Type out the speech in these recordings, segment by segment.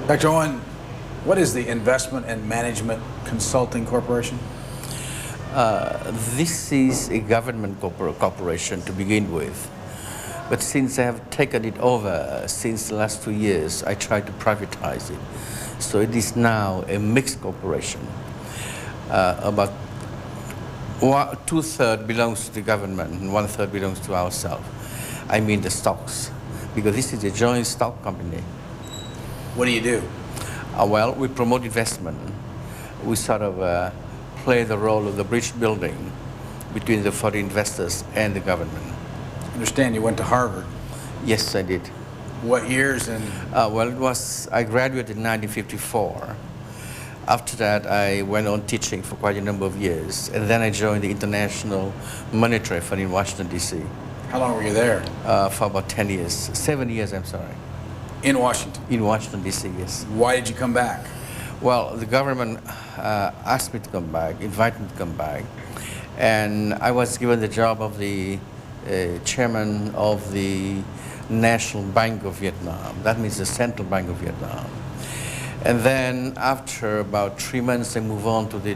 Dr. Oanh, what is the Investment and Management Consulting Corporation? This is a government corporation to begin with. But since I have taken it over since the last 2 years, I tried to privatize it. So it is now a mixed corporation. About 2/3 belongs to the government and 1/3 belongs to ourselves. I mean the stocks, because this is a joint stock company. What do you do? Well, we promote investment. We sort of play the role of the bridge building between the foreign investors and the government. I understand you went to Harvard. Yes, I did. What years and? Well, I graduated in 1954. After that, I went on teaching for quite a number of years, and then I joined the International Monetary Fund in Washington, D.C. How long were you there? For about 10 years, 7 years, I'm sorry. In Washington? In Washington, D.C., yes. Why did you come back? Well, the government asked me to come back, invited me to come back, and I was given the job of the chairman of the National Bank of Vietnam. That means the Central Bank of Vietnam. And then after about 3 months, I moved on to the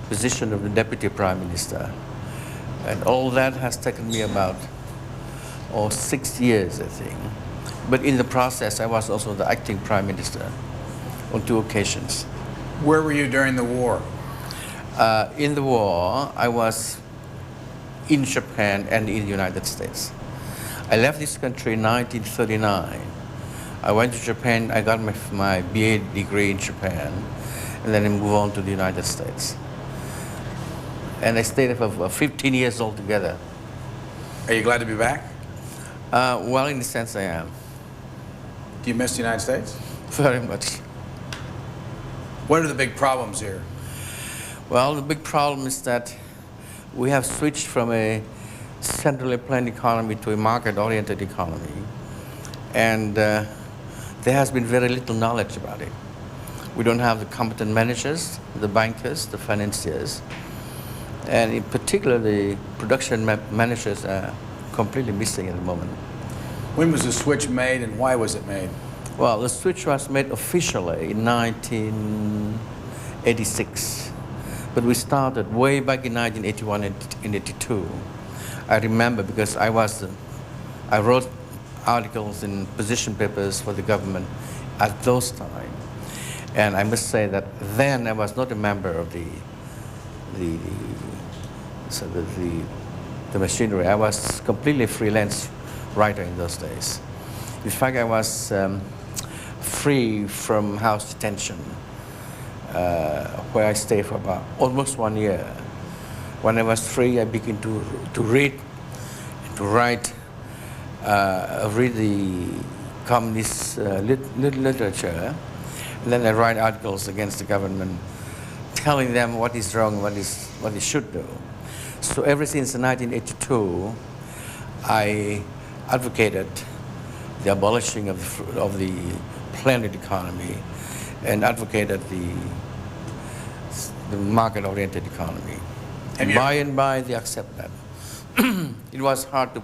position of the Deputy Prime Minister. And all that has taken me about 6 years, I think. But in the process, I was also the acting Prime Minister on 2 occasions. Where were you during the war? In the war, I was in Japan and in the United States. I left this country in 1939. I went to Japan, I got my BA degree in Japan, and then I moved on to the United States. And I stayed there for 15 years altogether. Are you glad to be back? Well, in a sense, I am. Do you miss the United States? Very much. What are the big problems here? Well, the big problem is that we have switched from a centrally planned economy to a market-oriented economy. And there has been very little knowledge about it. We don't have the competent managers, the bankers, the financiers, and in particular the production managers are completely missing at the moment. When was the switch made and why was it made? Well, the switch was made officially in 1986, but we started way back in 1981 and 82. I remember because I wrote articles in position papers for the government at those times. And I must say that then I was not a member of the machinery. I was completely freelance writer in those days. In fact, I was free from house detention, where I stayed for about almost 1 year. When I was free, I began to read, to write, read the communist literature, and then I write articles against the government, telling them what is wrong, what they should do. So ever since 1982, I advocated the abolishing of the planned economy and advocated the market-oriented economy. And by and by, they accept that. It was hard to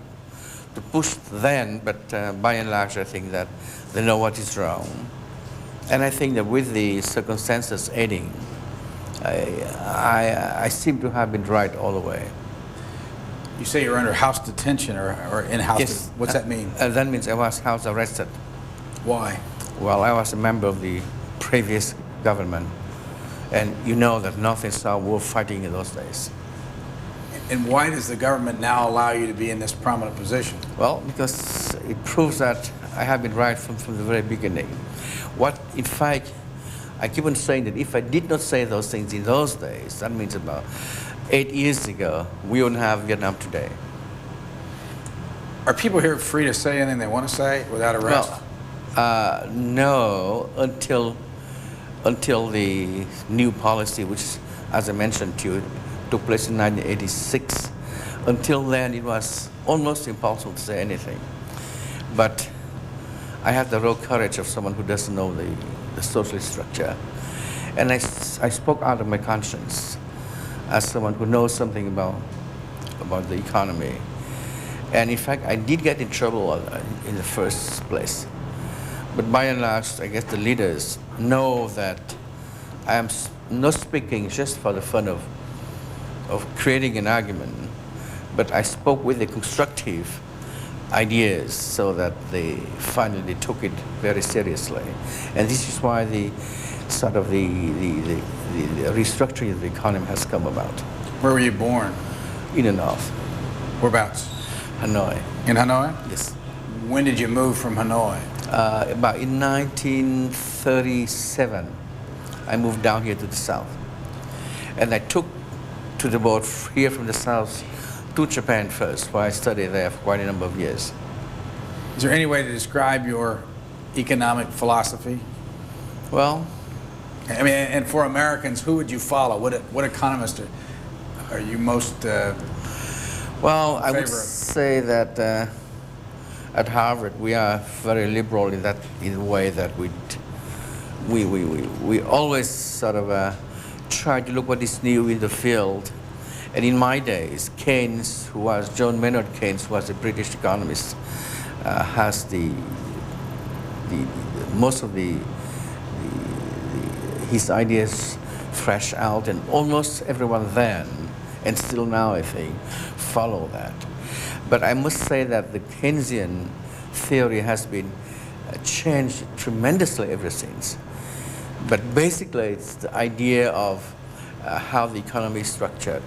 push then, but by and large, I think that they know what is wrong. And I think that with the circumstances aiding, I seem to have been right all the way. You say you're under house detention or in-house? Yes. What's that mean? That means I was house arrested. Why? Well, I was a member of the previous government, and you know that North and South were fighting in those days. And why does the government now allow you to be in this prominent position? Well, because it proves that I have been right from the very beginning. In fact, I keep on saying that if I did not say those things in those days, that means about 8 years ago, we wouldn't have Vietnam today. Are people here free to say anything they want to say without arrest? Well, no, until the new policy, which, as I mentioned to you, took place in 1986. Until then, it was almost impossible to say anything. But I have the raw courage of someone who doesn't know the social structure. And I spoke out of my conscience as someone who knows something about the economy. And in fact, I did get in trouble in the first place. But by and large, I guess the leaders know that I am not speaking just for the fun of creating an argument, but I spoke with the constructive ideas so that they finally took it very seriously. And this is why the sort of the restructuring of the economy has come about. Where were you born? In the north, Whereabouts? Hanoi. In Hanoi? Yes. When did you move from Hanoi? About in 1937, I moved down here to the south. And I took to the boat here from the south to Japan first, where I studied there for quite a number of years. Is there any way to describe your economic philosophy? Well, I mean, and for Americans, who would you follow? What economist are you most well, I in would favor of? say that at Harvard we are very liberal in a way that we always sort of try to look what is new in the field. And in my days, Keynes, John Maynard Keynes, who was a British economist, has most of his ideas fresh out, and almost everyone then, and still now I think, follow that. But I must say that the Keynesian theory has been changed tremendously ever since. But basically it's the idea of how the economy is structured,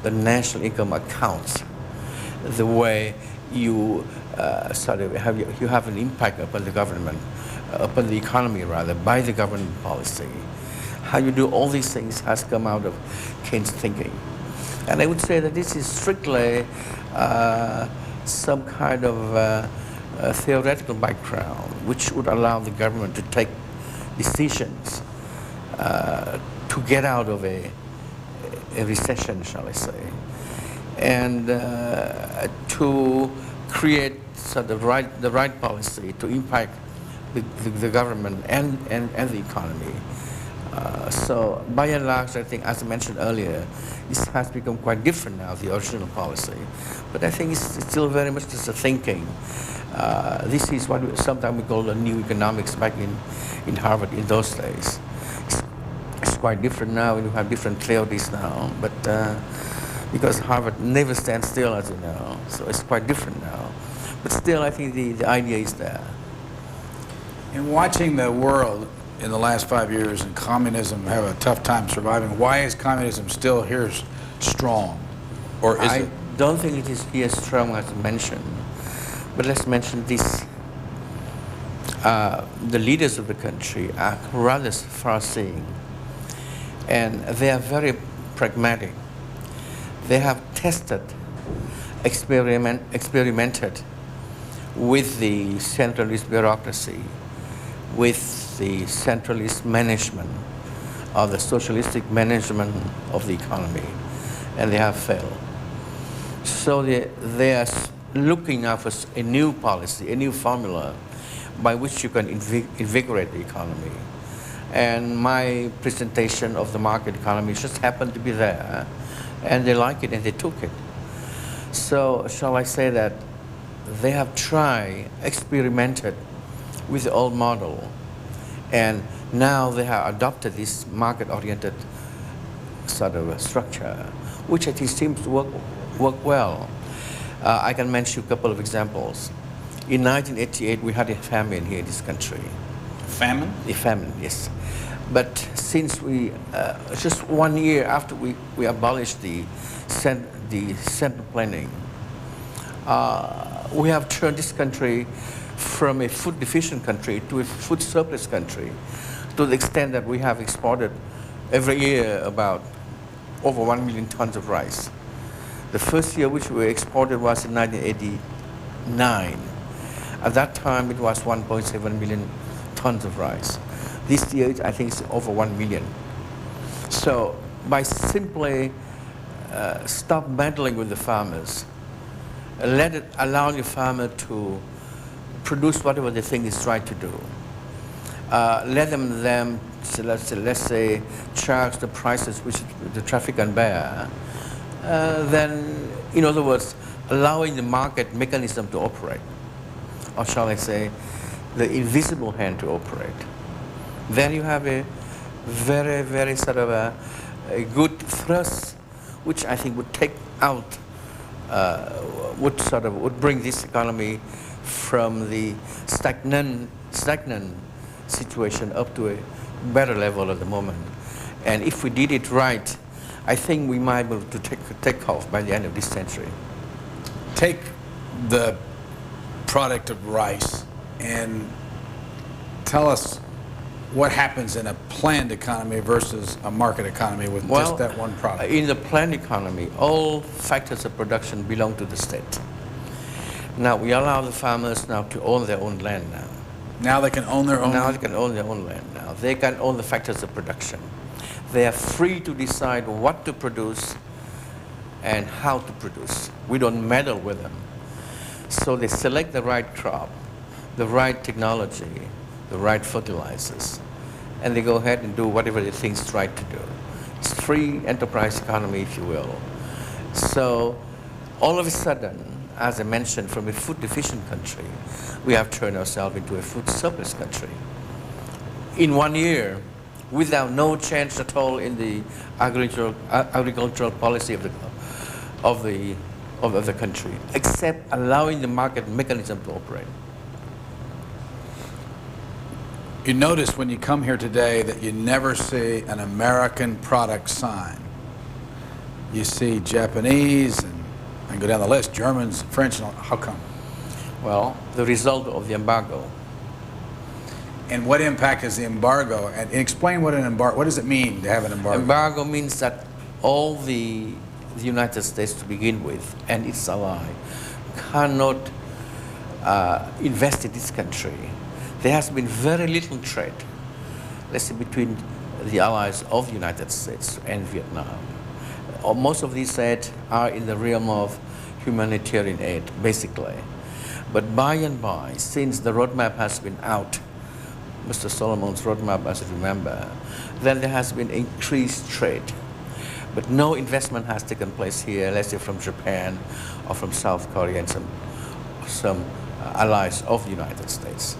the national income accounts, the way you sort of have an impact upon the government, upon the economy rather, by the government policy. How you do all these things has come out of Keynes' thinking. And I would say that this is strictly some kind of theoretical background which would allow the government to take decisions to get out of a recession, shall I say, and to create sort of the right policy to impact the government and the economy. So by and large, I think, as I mentioned earlier, this has become quite different now, the original policy. But I think it's still very much just a thinking. This is what sometimes we call the new economics back in Harvard in those days. It's quite different now, and we have different theories now, but because Harvard never stands still, as you know, so it's quite different now. But still, I think the idea is there. In watching the world in the last 5 years and communism have a tough time surviving, why is communism still here strong? Or is it? I don't think it is here strong as mentioned, but let's mention this. The leaders of the country are rather far-seeing, and they are very pragmatic. They have tested, experimented with the centralist bureaucracy, with the centralist management or the socialistic management of the economy, and they have failed. So they are looking now for a new policy, a new formula by which you can invigorate the economy. And my presentation of the market economy just happened to be there, and they like it and they took it. So shall I say that they have experimented with the old model, and now they have adopted this market-oriented sort of structure, which I think seems to work well. I can mention a couple of examples. In 1988, we had a famine here in this country. Famine? A famine, yes. But since just 1 year after we abolished the central planning, we have turned this country from a food deficient country to a food surplus country, to the extent that we have exported every year about over 1 million tons of rice. The first year which we exported was in 1989. At that time, it was 1.7 million tons of rice. This year, I think it's over 1 million. So by simply stop meddling with the farmers, allow the farmer to produce whatever they think is right to do. Let them let's say, charge the prices which the traffic can bear. Then, in other words, allowing the market mechanism to operate. Or shall I say, the invisible hand to operate. Then you have a very, very sort of a good thrust, which I think would take out, would bring this economy from the stagnant situation up to a better level at the moment. And if we did it right, I think we might be able to take off by the end of this century. Take the product of rice and tell us what happens in a planned economy versus a market economy with just that one product. In the planned economy, all factors of production belong to the state. Now, we allow the farmers now to own their own land now. Now they can own their own Now land? they can own their own land now. They can own the factors of production. They are free to decide what to produce and how to produce. We don't meddle with them. So they select the right crop, the right technology, the right fertilizers, and they go ahead and do whatever they think is right to do. It's free enterprise economy, if you will. So all of a sudden, as I mentioned, from a food deficient country, we have turned ourselves into a food surplus country. In 1 year, without no change at all in the agricultural policy of the country, except allowing the market mechanism to operate. You notice when you come here today that you never see an American product sign. You see Japanese and go down the list, Germans, French, and all. How come? Well, the result of the embargo. And what impact is the embargo? And explain what what does it mean to have an embargo? Embargo means that all the United States to begin with and its ally cannot invest in this country. There has been very little trade, let's say, between the allies of the United States and Vietnam. Most of these aid are in the realm of humanitarian aid, basically. But by and by, since the roadmap has been out, Mr. Solomon's roadmap, as you remember, then there has been increased trade. But no investment has taken place here, let's say from Japan or from South Korea and some allies of the United States.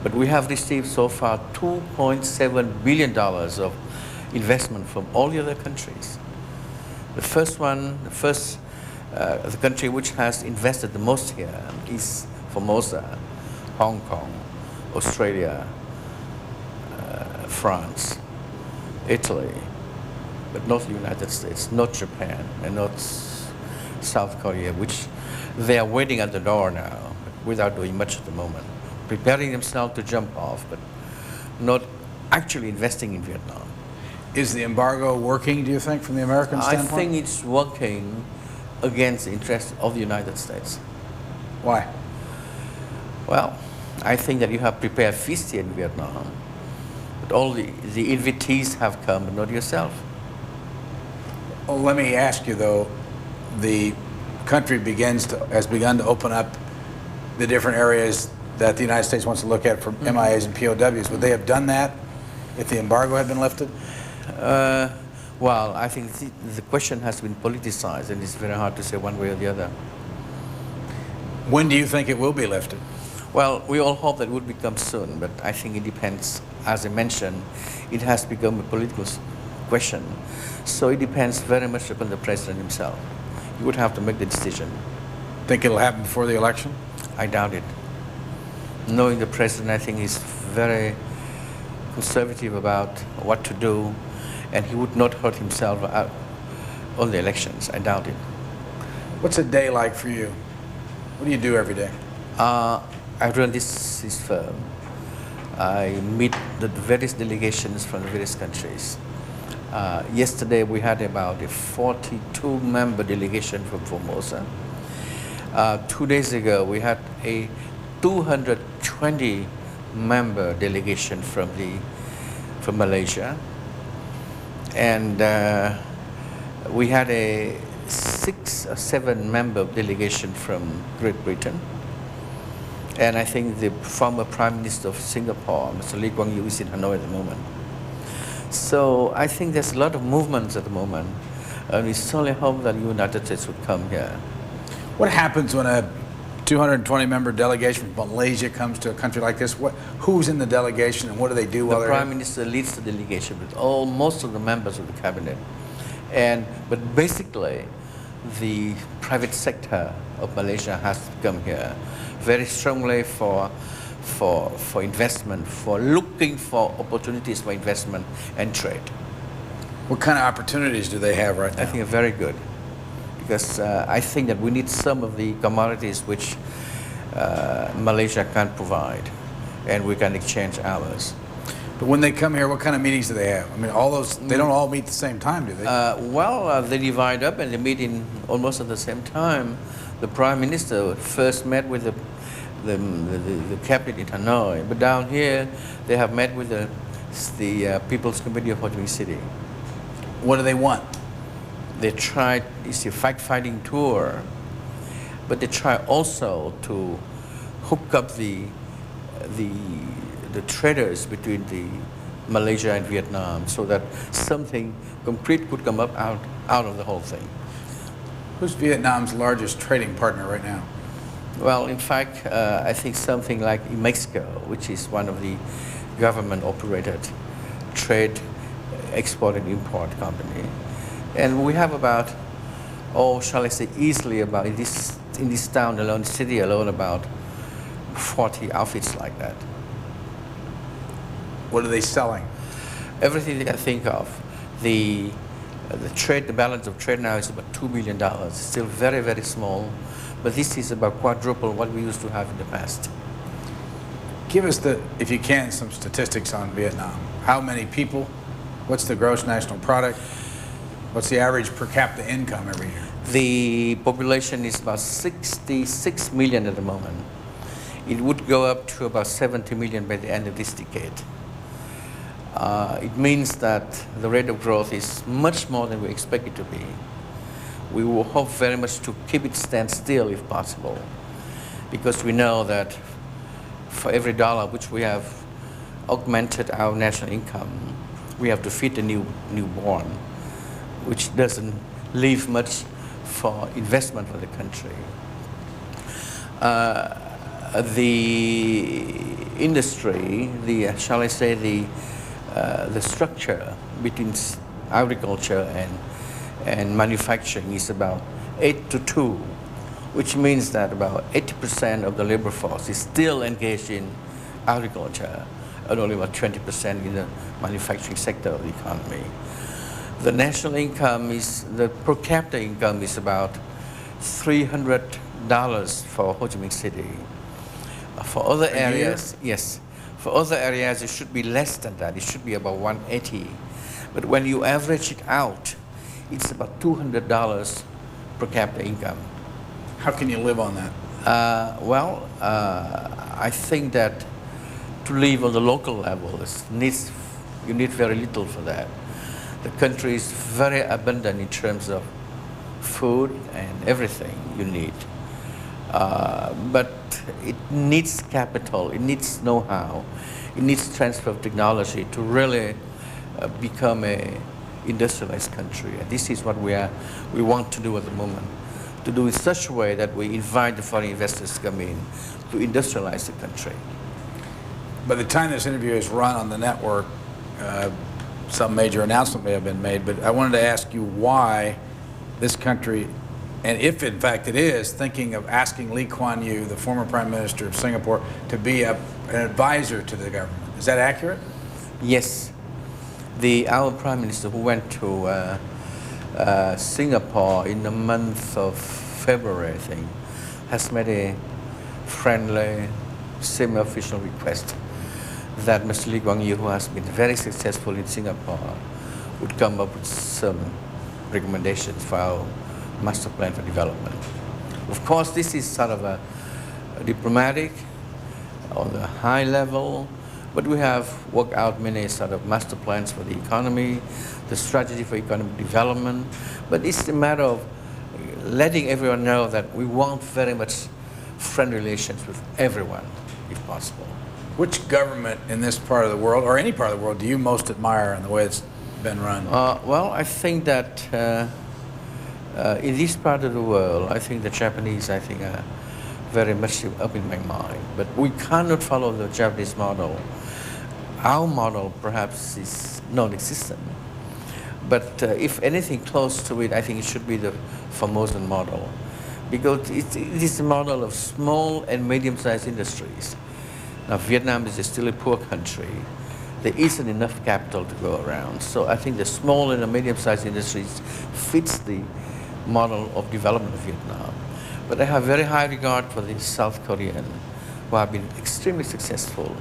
But we have received so far $2.7 billion of investment from all the other countries. The country which has invested the most here is Formosa, Hong Kong, Australia, France, Italy, but not the United States, not Japan, and not South Korea, which they are waiting at the door now, but without doing much at the moment, preparing themselves to jump off, but not actually investing in Vietnam. Is the embargo working, do you think, from the American standpoint? I think it's working against the interests of the United States. Why? Well, I think that you have prepared feast here in Vietnam, but all the invitees have come, but not yourself. Well, let me ask you, though, the country has begun to open up the different areas that the United States wants to look at for MIAs and POWs. Would they have done that if the embargo had been lifted? Well, I think the question has been politicized, and it's very hard to say one way or the other. When do you think it will be lifted? Well, we all hope that it would become soon, but I think it depends. As I mentioned, it has become a political question. So it depends very much upon the president himself. He would have to make the decision. Think it'll happen before the election? I doubt it. Knowing the president, I think he's very conservative about what to do, and he would not hurt himself out on the elections. I doubt it. What's a day like for you? What do you do every day? I run this firm. I meet the various delegations from the various countries. Yesterday we had about a 42-member delegation from Formosa. 2 days ago we had a 220-member delegation from Malaysia, and we had a 6 or 7-member delegation from Great Britain. And I think the former Prime Minister of Singapore, Mr. Lee Kuan Yew, is in Hanoi at the moment. So I think there's a lot of movements at the moment, and we certainly hope that the United States would come here. What happens when a 220-member delegation from Malaysia comes to a country like this. Who's in the delegation and what do they do while The they're Prime here? Minister leads the delegation with most of the members of the cabinet. But basically, the private sector of Malaysia has come here very strongly for investment, for looking for opportunities for investment and trade. What kind of opportunities do they have right now? I think are very good, because I think that we need some of the commodities which Malaysia can't provide, and we can exchange ours. But when they come here, what kind of meetings do they have? I mean, all those, they don't all meet at the same time, do they? They divide up and they meet in almost at the same time. The Prime Minister first met with the cabinet in Hanoi, but down here they have met with the People's Committee of Ho Chi Minh City. What do they want? They tried, it's a fact-finding tour, but they try also to hook up the traders between Malaysia and Vietnam, so that something concrete could come up out of the whole thing. Who's Vietnam's largest trading partner right now? Well, in fact, I think something like in Mexico, which is one of the government-operated trade export and import company. And we have about, shall I say, easily about, in this town alone, city alone, about 40 outfits like that. What are they selling? Everything they can think of. The balance of trade now is about $2 million. It's still very, very small, but this is about quadruple what we used to have in the past. Give us, if you can, some statistics on Vietnam. How many people? What's the gross national product? What's the average per capita income every year? The population is about 66 million at the moment. It would go up to about 70 million by the end of this decade. It means that the rate of growth is much more than we expect it to be. We will hope very much to keep it stand still if possible, because we know that for every dollar which we have augmented our national income, we have to feed the newborn, which doesn't leave much for investment for the country. The industry, shall I say, the structure between agriculture and manufacturing is about 8-2, which means that about 80% of the labor force is still engaged in agriculture and only about 20% in the manufacturing sector of the economy. The national income the per capita income is about $300 for Ho Chi Minh City. For other areas, yes. For other areas, it should be less than that. It should be about 180. But when you average it out, it's about $200 per capita income. How can you live on that? I think that to live on the local level, you need very little for that. The country is very abundant in terms of food and everything you need. But it needs capital, it needs know-how, it needs transfer of technology to really become an industrialized country. And this is what we want to do at the moment, to do in such a way that we invite the foreign investors to come in to industrialize the country. By the time this interview is run on the network, some major announcement may have been made, but I wanted to ask you why this country, and if in fact it is, thinking of asking Lee Kuan Yew, the former Prime Minister of Singapore, to be an advisor to the government. Is that accurate? Yes. Our Prime Minister, who went to Singapore in the month of February, I think, has made a friendly, semi-official request that Mr. Lee Kuan Yew, who has been very successful in Singapore, would come up with some recommendations for our master plan for development. Of course, this is sort of a diplomatic, on the high level, but we have worked out many sort of master plans for the economy, the strategy for economic development, but it's a matter of letting everyone know that we want very much friendly relations with everyone, if possible. Which government in this part of the world, or any part of the world, do you most admire in the way it's been run? Well, I think that in this part of the world, I think the Japanese, are very much up in my mind. But we cannot follow the Japanese model. Our model perhaps is non-existent. But if anything close to it, I think it should be the Formosan model, because it is a model of small and medium-sized industries. Now, Vietnam is still a poor country. There isn't enough capital to go around. So I think the small and the medium-sized industries fits the model of development of Vietnam. But I have very high regard for the South Korean, who have been extremely successful,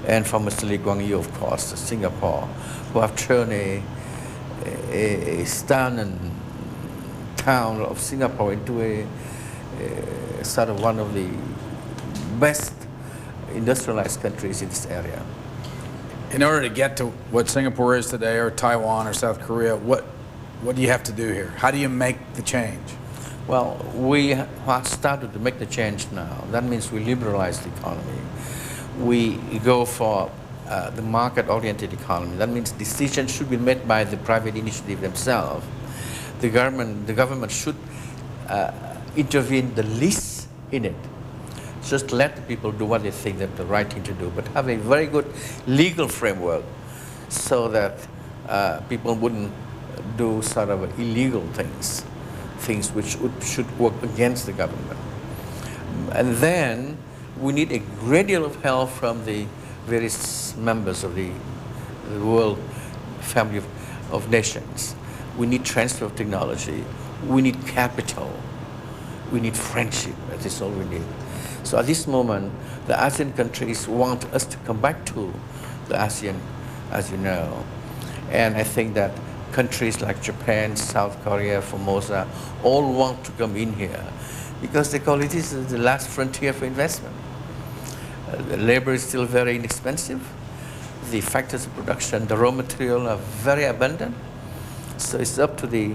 and for Mr. Lee Kuan-yew, of course, Singapore, who have turned a stagnant town of Singapore into a sort of one of the best industrialized countries in this area. In order to get to what Singapore is today, or Taiwan, or South Korea, what do you have to do here? How do you make the change? Well, we have started to make the change now. That means we liberalize the economy. We go for the market-oriented economy. That means decisions should be made by the private initiative themselves. The government should intervene the least in it. Just let the people do what they think that's the right thing to do, but have a very good legal framework so that people wouldn't do sort of illegal things which should work against the government. And then we need a great deal of help from the various members of the world family of nations. We need transfer of technology. We need capital. We need friendship. That is all we need. So at this moment, the ASEAN countries want us to come back to the ASEAN, as you know. And I think that countries like Japan, South Korea, Formosa, all want to come in here because they call it the last frontier for investment. The labor is still very inexpensive. The factors of production, the raw material are very abundant. So it's up to the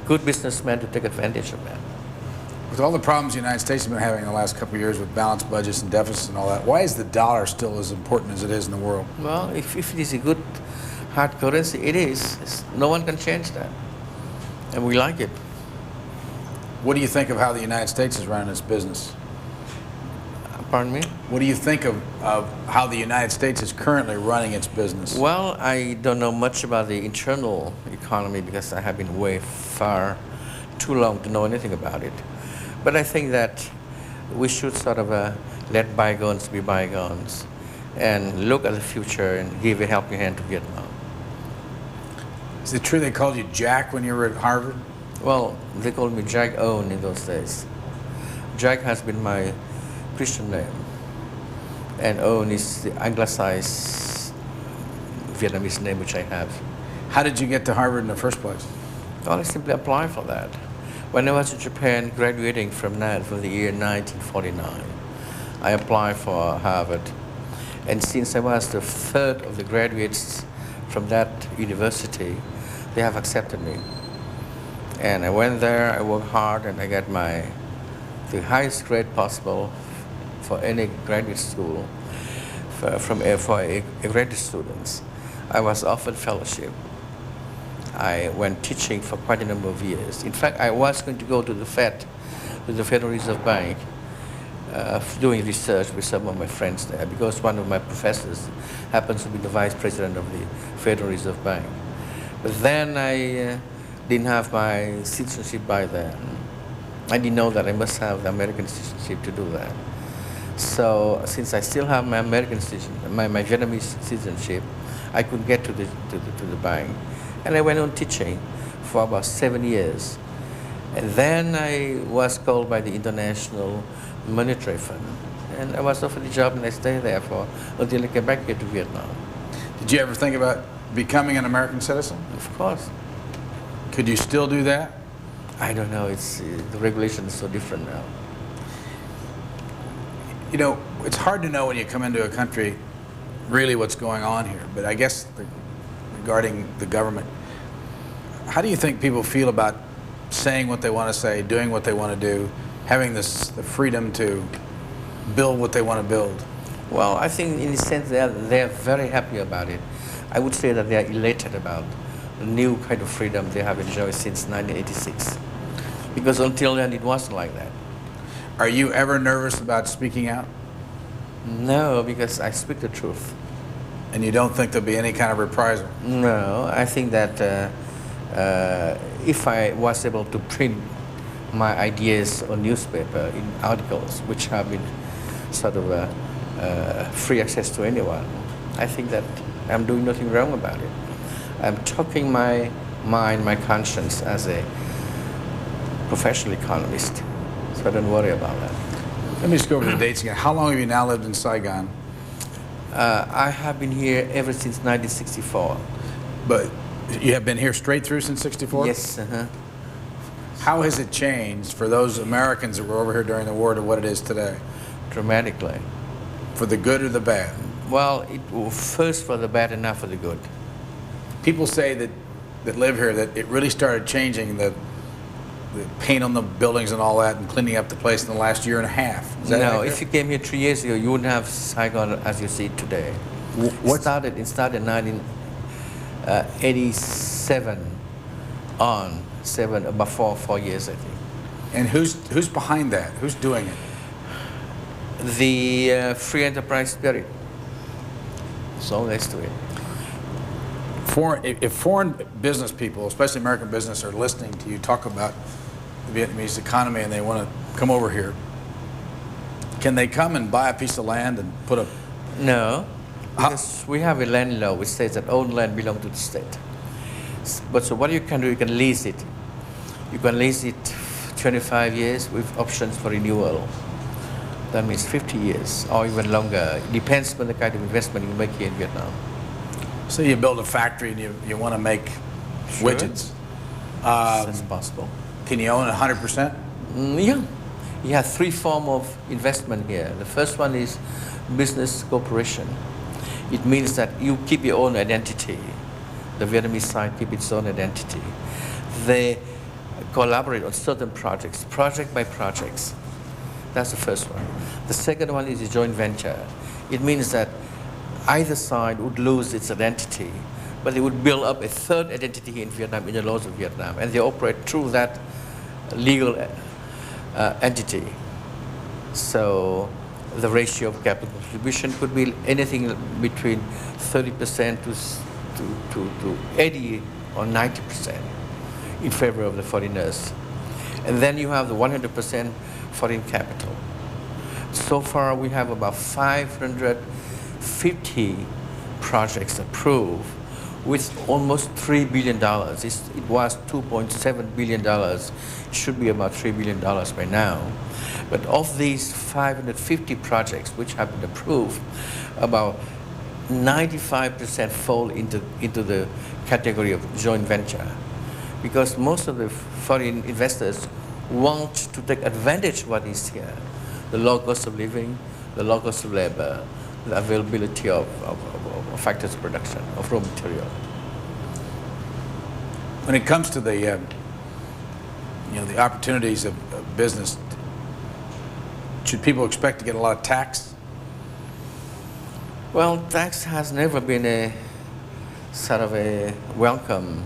good businessmen to take advantage of that. With all the problems the United States has been having in the last couple of years with balanced budgets and deficits and all that, why is the dollar still as important as it is in the world? Well, if it is a good hard currency, it is. No one can change that. And we like it. What do you think of how the United States is running its business? Pardon me? What do you think of how the United States is currently running its business? Well, I don't know much about the internal economy because I have been away far too long to know anything about it. But I think that we should sort of let bygones be bygones and look at the future and give a helping hand to Vietnam. Is it true they called you Jack when you were at Harvard? Well, they called me Jack Own in those days. Jack has been my Christian name, and Own is the anglicized Vietnamese name which I have. How did you get to Harvard in the first place? Well, I simply applied for that. When I was in Japan graduating from the year 1949, I applied for Harvard. And since I was the third of the graduates from that university, they have accepted me. And I went there, I worked hard, and I got the highest grade possible for any graduate school for graduate students. I was offered fellowship. I went teaching for quite a number of years. In fact, I was going to go to the Fed, to the Federal Reserve Bank, doing research with some of my friends there because one of my professors happens to be the vice president of the Federal Reserve Bank. But then I didn't have my citizenship by then. I didn't know that I must have the American citizenship to do that. So since I still have my American citizenship, my Vietnamese citizenship, I could get to the bank. And I went on teaching for about 7 years. And then I was called by the International Monetary Fund. And I was offered a job and I stayed there until I came back here to Vietnam. Did you ever think about becoming an American citizen? Of course. Could you still do that? I don't know. The regulation is so different now. You know, it's hard to know when you come into a country really what's going on here. But I guess regarding the government, how do you think people feel about saying what they want to say, doing what they want to do, having the freedom to build what they want to build? Well, I think in a sense they're very happy about it. I would say that they are elated about the new kind of freedom they have enjoyed since 1986. Because until then it wasn't like that. Are you ever nervous about speaking out? No, because I speak the truth. And you don't think there'll be any kind of reprisal? No, I think that if I was able to print my ideas on newspaper in articles, which have been sort of free access to anyone, I think that I'm doing nothing wrong about it. I'm talking my mind, my conscience as a professional economist, so I don't worry about that. Let me just go over the dates again. How long have you now lived in Saigon? I have been here ever since 1964. But you have been here straight through since 64? Yes. How has it changed for those Americans that were over here during the war to what it is today? Dramatically. For the good or the bad? Well, it was first for the bad and now for the good. People say that live here that it really started changing the paint on the buildings and all that and cleaning up the place in the last year and a half. Is that No, accurate? if you came here 3 years ago, you wouldn't have Saigon as you see it today. It started in 1987 on, about 4 years, I think. And who's behind that? Who's doing it? The free enterprise spirit. That's all there is to it. If foreign business people, especially American business, are listening to you talk about the Vietnamese economy and they want to come over here, can they come and buy a piece of land and put a... No, because we have a land law which says that all land belongs to the state. But so what you can do, you can lease it. You can lease it 25 years with options for renewal. That means 50 years or even longer. It depends on the kind of investment you make here in Vietnam. So you build a factory and you want to make widgets. That's possible. Can you own 100%? Yeah. You have 3 forms of investment here. The first one is business cooperation. It means that you keep your own identity. The Vietnamese side keep its own identity. They collaborate on certain projects, project by projects. That's the first one. The second one is a joint venture. It means that either side would lose its identity, but they would build up a third identity in Vietnam, in the laws of Vietnam, and they operate through that legal entity. So the ratio of capital contribution could be anything between 30% to 80 or 90% in favor of the foreigners. And then you have the 100% foreign capital. So far we have about 550 projects approved with almost $3 billion. It was $2.7 billion. It should be about $3 billion by now. But of these 550 projects which have been approved, about 95% fall into the category of joint venture, because most of the foreign investors want to take advantage of what is here: the low cost of living, the low cost of labor, the availability of factors of production, of raw material. When it comes to the the opportunities of business, should people expect to get a lot of tax? Well, tax has never been a sort of a welcome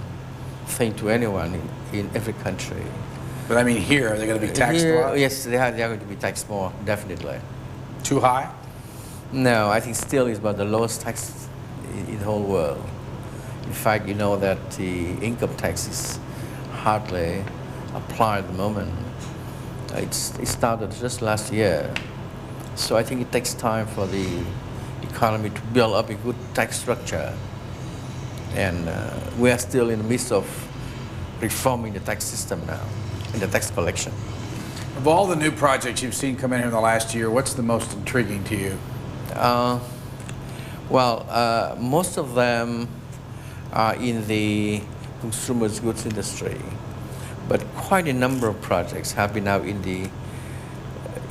thing to anyone in every country. But I mean, here, are they going to be taxed a lot? Yes, they are going to be taxed more, definitely. Too high? No, I think still is about the lowest tax in the whole world. In fact, you know that the income tax is hardly applied at the moment. It started just last year. So I think it takes time for the economy to build up a good tax structure. And we are still in the midst of reforming the tax system now, and the tax collection. Of all the new projects you've seen come in here in the last year, what's the most intriguing to you? Most of them are in the consumer goods industry, but quite a number of projects have been now in the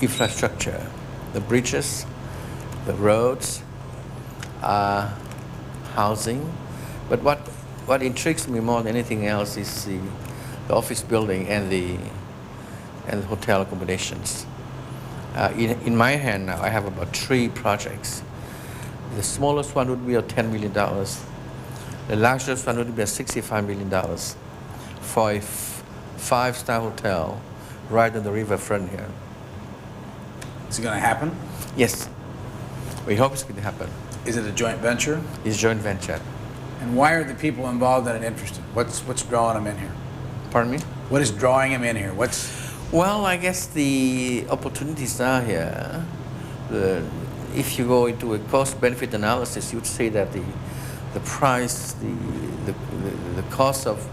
infrastructure, the bridges, the roads, housing. But what intrigues me more than anything else is the office building and the hotel accommodations. In my hand now, I have about 3 projects. The smallest one would be $10 million. The largest one would be $65 million for a 5-star hotel right on the riverfront here. Is it going to happen? Yes, we hope it's going to happen. Is it a joint venture? It's joint venture. And why are the people involved in it interested? What's drawing them in here? Pardon me? What is drawing them in here? Well, I guess the opportunities are here. If you go into a cost-benefit analysis, you would say that the price, the cost of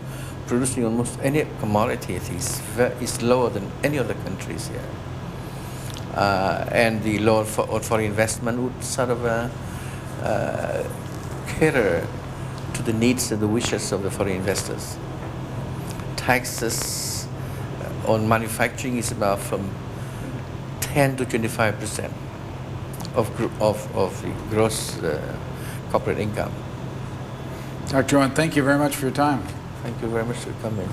producing almost any commodity is lower than any other countries here. And the law for investment would sort of cater to the needs and the wishes of the foreign investors. Taxes on manufacturing is about from 10 to 25% of the gross corporate income. Dr. Oanh, thank you very much for your time. Thank you very much for coming.